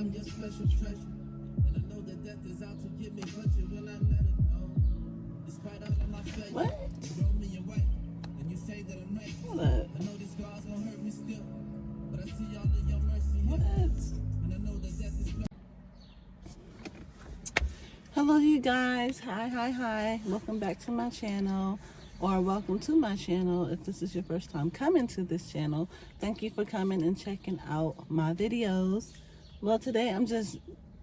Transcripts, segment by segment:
I'm your special treasure. And I know that death is out to get me, but you will not let it know. Despite all of my faith, What? you roll me your way. And you say that I'm right. Hold up. I know these scars gon' hurt me still. But I see all of your mercy here. What? And I know that death is Hello, you guys. Hi. Welcome back to my channel, or welcome to my channel if this is your first time coming to this channel. Thank you for coming and checking out my videos. Well, today I'm just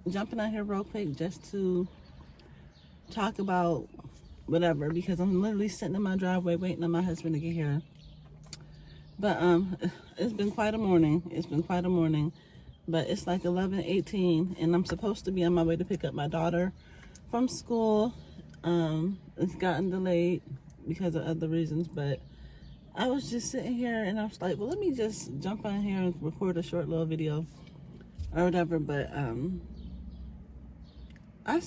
jumping on here real quick just to talk about whatever, because I'm literally sitting in my driveway waiting on my husband to get here. But it's been quite a morning. But it's like 11:18 and I'm supposed to be on my way to pick up my daughter from school. It's gotten delayed because of other reasons, but I was just sitting here and I was like, well, let me just jump on here and record a short little video or whatever. But I've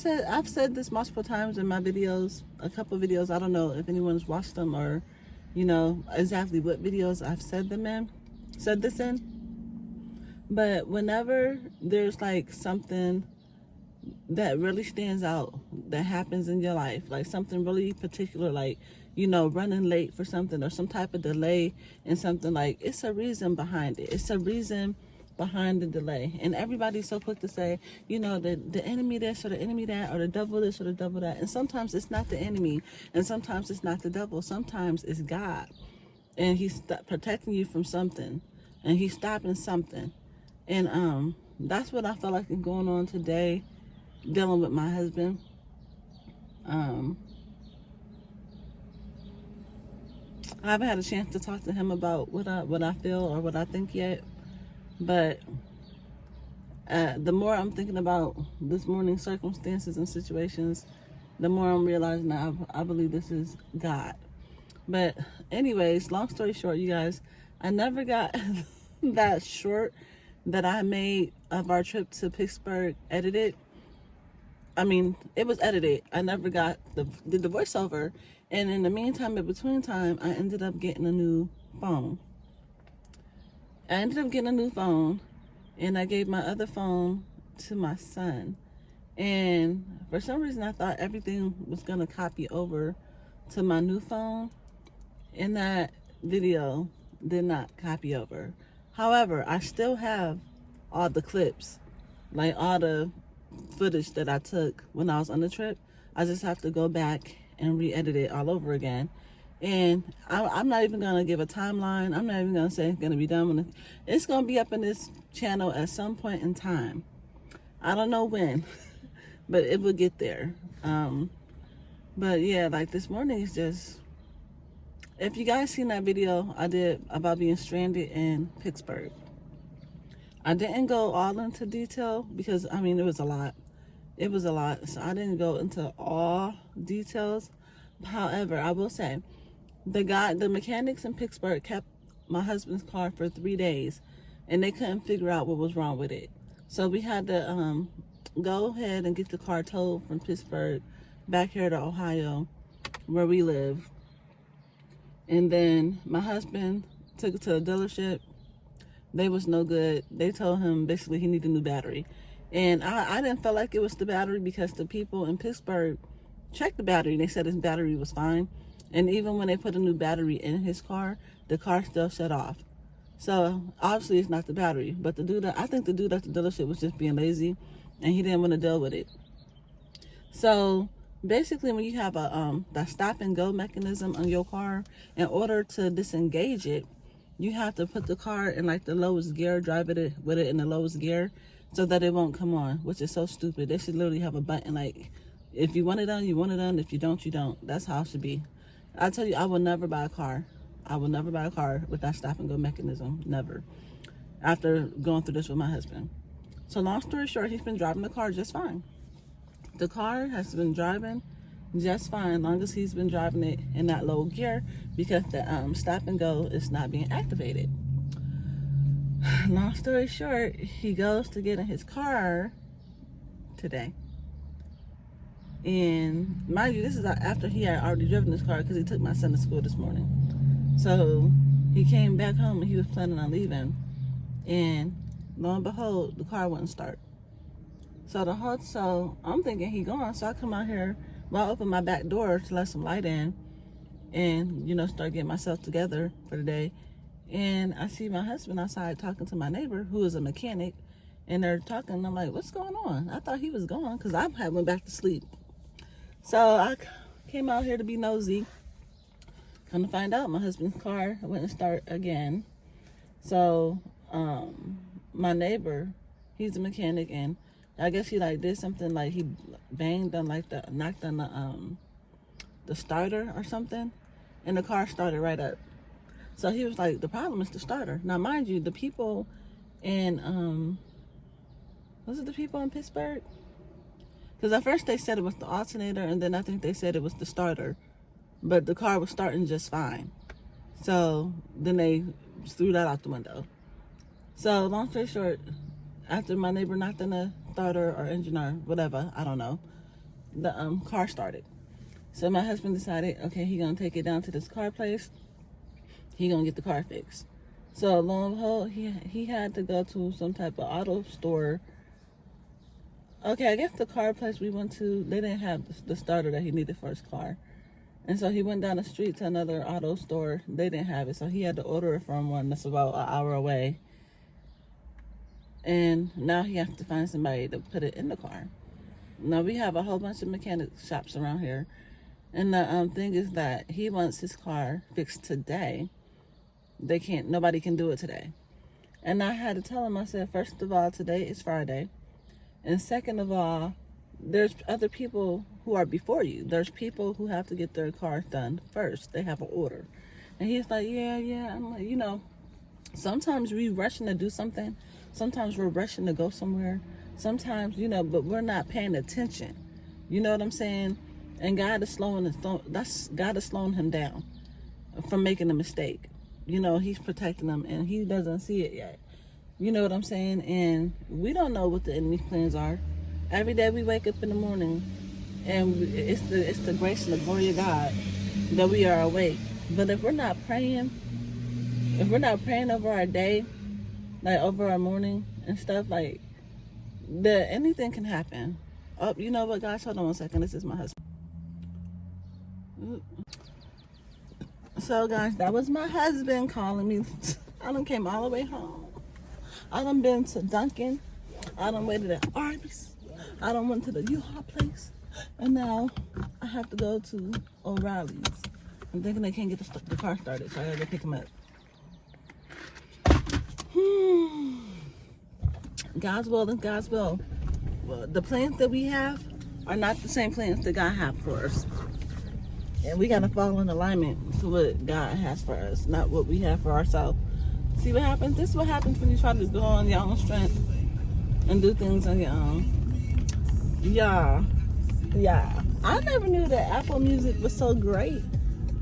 said this multiple times in my videos, a couple of videos. I don't know if anyone's watched them or you know exactly what videos I've said this in. But whenever there's like something that really stands out that happens in your life, like something really particular, like, you know, running late for something or some type of delay in something, like, it's a reason behind it. It's a reason behind the delay. And everybody's so quick to say, you know, the enemy this or the enemy that, or the devil this or the devil that. And sometimes it's not the enemy, and sometimes it's not the devil. Sometimes it's God, and he's protecting you from something, and he's stopping something. And that's what I felt like is going on today, dealing with my husband. I haven't had a chance to talk to him about what I feel or what I think yet, but the more I'm thinking about this morning's circumstances and situations, the more I'm realizing that I believe this is God. But anyways, long story short, you guys, I never got that short that I made of our trip to Pittsburgh edited. I mean, it was edited. I never got did the voiceover. And in the meantime, in between time, I ended up getting a new phone. And I gave my other phone to my son. And for some reason, I thought everything was going to copy over to my new phone. And that video did not copy over. However, I still have all the clips, like all the footage that I took when I was on the trip. I just have to go back and re-edit it all over again. And I'm not even going to give a timeline. I'm not even going to say it's going to be done. It's going to be up in this channel at some point in time. I don't know when, but it will get there. But yeah, like this morning is just... If you guys seen that video I did about being stranded in Pittsburgh, I didn't go all into detail because, I mean, it was a lot. So I didn't go into all details. However, I will say, the mechanics in Pittsburgh kept my husband's car for 3 days, and they couldn't figure out what was wrong with it. So we had to go ahead and get the car towed from Pittsburgh back here to Ohio, where we live. And then my husband took it to a dealership. They was no good. They told him basically he needed a new battery. And I didn't feel like it was the battery, because the people in Pittsburgh checked the battery. They said his battery was fine. And even when they put a new battery in his car, the car still shut off. So obviously it's not the battery. But I think the dude at the dealership was just being lazy, and he didn't want to deal with it. So basically, when you have the stop and go mechanism on your car, in order to disengage it, you have to put the car in like the lowest gear, drive it with it in the lowest gear, so that it won't come on, which is so stupid. They should literally have a button like, if you want it done, you want it done. If you don't, you don't. That's how it should be. I tell you, I will never buy a car. I will never buy a car with that stop and go mechanism. Never. After going through this with my husband. So long story short, he's been driving the car just fine. The car has been driving just fine, long as he's been driving it in that low gear, because the stop and go is not being activated. Long story short, he goes to get in his car today. And mind you, this is after he had already driven his car, because he took my son to school this morning. So he came back home and he was planning on leaving. And lo and behold, the car wouldn't start. So I'm thinking he gone. So I come out here. Well, I open my back door to let some light in, and start getting myself together for the day. And I see my husband outside talking to my neighbor, who is a mechanic, and they're talking. And I'm like, "What's going on?" I thought he was gone because I had went back to sleep. So I came out here to be nosy. Come to find out, my husband's car wouldn't start again. So my neighbor, he's a mechanic, and I guess he did something, like he banged on knocked on the starter or something, and the car started right up. So he was like, the problem is the starter. Now mind you, the people in was it the people in Pittsburgh? Because at first they said it was the alternator, and then I think they said it was the starter, but the car was starting just fine. So then they threw that out the window. So long story short, after my neighbor knocked on the starter or engine or whatever, I don't know, the car started. So my husband decided, okay, he gonna take it down to this car place. He gonna get the car fixed. So lo and behold, he had to go to some type of auto store. Okay, I guess the car place we went to, they didn't have the starter that he needed for his car. And so he went down the street to another auto store. They didn't have it, so he had to order it from one that's about an hour away. And now he has to find somebody to put it in the car. Now we have a whole bunch of mechanic shops around here. And the thing is that he wants his car fixed today. Nobody can do it today. And I had to tell him, I said, first of all, today is Friday. And second of all, there's other people who are before you. There's people who have to get their cars done first. They have an order. And he's like, yeah. I'm like, sometimes we rushing to do something. Sometimes we're rushing to go somewhere. Sometimes, but we're not paying attention. You know what I'm saying? And God is slowing him down from making a mistake. He's protecting him, and he doesn't see it yet. You know what I'm saying? And we don't know what the enemy's plans are. Every day we wake up in the morning, and it's the grace and the glory of God that we are awake. But if we're not praying over our day, over our morning and stuff, anything can happen. Oh, you know what, guys? Hold on one second. This is my husband. So, guys, that was my husband calling me. I done came all the way home. I done been to Dunkin'. I done waited at Arby's. I done went to the U-Haul place. And now I have to go to O'Reilly's. I'm thinking they can't get the car started, so I gotta go pick him up. God's will is God's will. Well, the plans that we have are not the same plans that God has for us. And we gotta fall in alignment to what God has for us, not what we have for ourselves. See what happens? This is what happens when you try to go on your own strength and do things on your own. Yeah. I never knew that Apple Music was so great.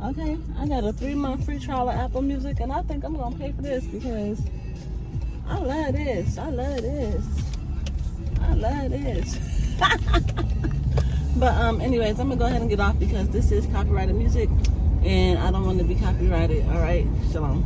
Okay, I got a 3-month free trial of Apple Music, and I think I'm gonna pay for this because I love this. But anyways, I'm gonna go ahead and get off because this is copyrighted music, and I don't want to be copyrighted. All right, shalom.